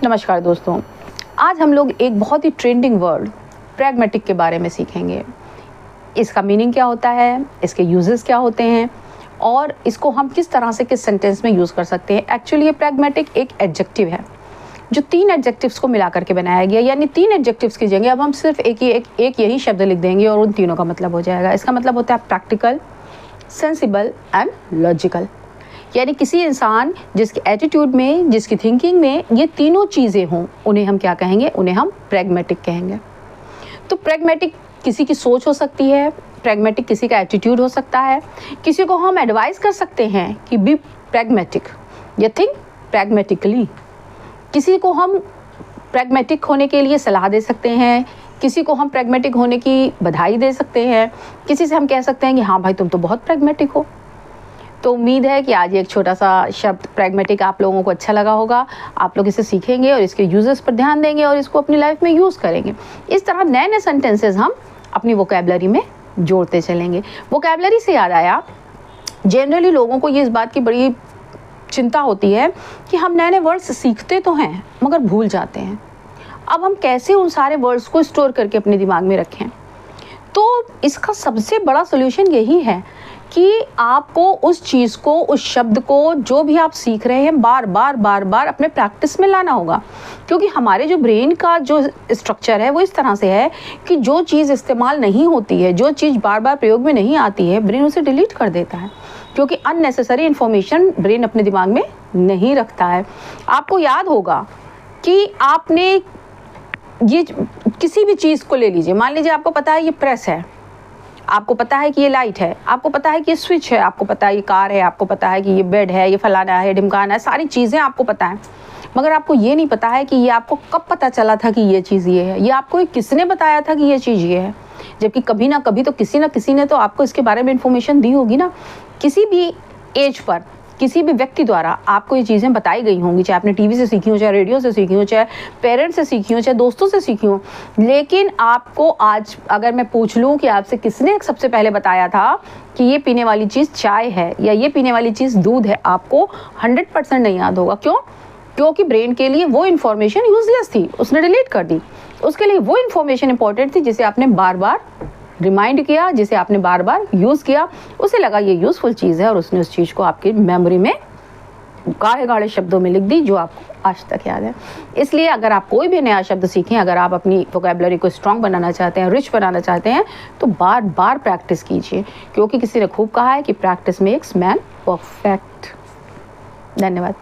नमस्कार दोस्तों, आज हम लोग एक बहुत ही ट्रेंडिंग वर्ड प्रैग्मेटिक के बारे में सीखेंगे। इसका मीनिंग क्या होता है, इसके यूजेस क्या होते हैं और इसको हम किस तरह से किस सेंटेंस में यूज़ कर सकते हैं। एक्चुअली ये प्रैग्मेटिक एक एडजेक्टिव है जो 3 एडजेक्टिव्स को मिला करके बनाया गया, यानी 3 एडजेक्टिव्स की जगह अब हम सिर्फ एक यही शब्द लिख देंगे और उन तीनों का मतलब हो जाएगा। इसका मतलब होता है प्रैक्टिकल, सेंसिबल एंड लॉजिकल। यानी किसी इंसान जिसके एटीट्यूड में, जिसकी थिंकिंग में ये तीनों चीज़ें हों, उन्हें हम क्या कहेंगे, उन्हें हम प्रैग्मेटिक कहेंगे। तो प्रैग्मेटिक किसी की सोच हो सकती है, प्रैग्मेटिक किसी का एटीट्यूड हो सकता है। किसी को हम एडवाइस कर सकते हैं कि बी प्रैग्मेटिक या थिंक प्रैग्मेटिकली। किसी को हम प्रैग्मेटिक होने के लिए सलाह दे सकते हैं, किसी को हम प्रैग्मेटिक होने की बधाई दे सकते हैं, किसी से हम कह सकते हैं कि हाँ भाई तुम तो बहुत प्रैग्मेटिक हो। तो उम्मीद है कि आज एक छोटा सा शब्द प्रैग्मेटिक आप लोगों को अच्छा लगा होगा। आप लोग इसे सीखेंगे और इसके यूजेस पर ध्यान देंगे और इसको अपनी लाइफ में यूज़ करेंगे। इस तरह नए नए सेंटेंसेस हम अपनी वोकैबुलरी में जोड़ते चलेंगे। वोकैबुलरी से याद आया, जनरली लोगों को ये इस बात की बड़ी चिंता होती है कि हम नए नए वर्ड्स सीखते तो हैं मगर भूल जाते हैं। अब हम कैसे उन सारे वर्ड्स को स्टोर करके अपने दिमाग में रखें? तो इसका सबसे बड़ा सोल्यूशन यही है कि आपको उस चीज़ को, उस शब्द को, जो भी आप सीख रहे हैं, बार बार अपने प्रैक्टिस में लाना होगा। क्योंकि हमारे जो ब्रेन का जो स्ट्रक्चर है वो इस तरह से है कि जो चीज़ इस्तेमाल नहीं होती है, जो चीज़ बार बार प्रयोग में नहीं आती है, ब्रेन उसे डिलीट कर देता है। क्योंकि अननेसेसरी इन्फॉर्मेशन ब्रेन अपने दिमाग में नहीं रखता है। आपको याद होगा कि आपने ये किसी भी चीज़ को ले लीजिए, मान लीजिए आपको पता है ये प्रेस है, आपको पता है कि ये लाइट है, आपको पता है कि ये स्विच है, आपको पता है ये कार है, आपको पता है कि ये बेड है, ये फलाना है, ढिमकाना है, सारी चीज़ें आपको पता है। मगर आपको ये नहीं पता है कि ये आपको कब पता चला था कि ये चीज़ ये है, ये आपको किसने बताया था कि ये चीज़ ये है। जबकि कभी ना कभी तो किसी ना किसी ने तो आपको इसके बारे में इंफॉर्मेशन दी होगी ना। किसी भी एज पर किसी भी व्यक्ति द्वारा आपको ये चीज़ें बताई गई होंगी, चाहे आपने टीवी से सीखी हो, चाहे रेडियो से सीखी हो, चाहे पेरेंट्स से सीखी हो, चाहे दोस्तों से सीखी हो। लेकिन आपको आज अगर मैं पूछ लूँ कि आपसे किसने सबसे पहले बताया था कि ये पीने वाली चीज़ चाय है या ये पीने वाली चीज़ दूध है, आपको 100% नहीं याद होगा। क्यों? क्योंकि ब्रेन के लिए वो इन्फॉर्मेशन यूजलेस थी, उसने डिलीट कर दी। उसके लिए वो इन्फॉर्मेशन इंपॉर्टेंट थी जिसे आपने बार बार रिमाइंड किया, जिसे आपने बार बार यूज़ किया। उसे लगा ये यूज़फुल चीज़ है और उसने उस चीज़ को आपकी मेमोरी में गाढ़े गाढ़े शब्दों में लिख दी, जो आपको आज तक याद है। इसलिए अगर आप कोई भी नया शब्द सीखें, अगर आप अपनी वोकैबुलरी को स्ट्रॉन्ग बनाना चाहते हैं, रिच बनाना चाहते हैं, तो बार बार प्रैक्टिस कीजिए। क्योंकि किसी ने खूब कहा है कि प्रैक्टिस मेक्स मैन परफेक्ट। धन्यवाद।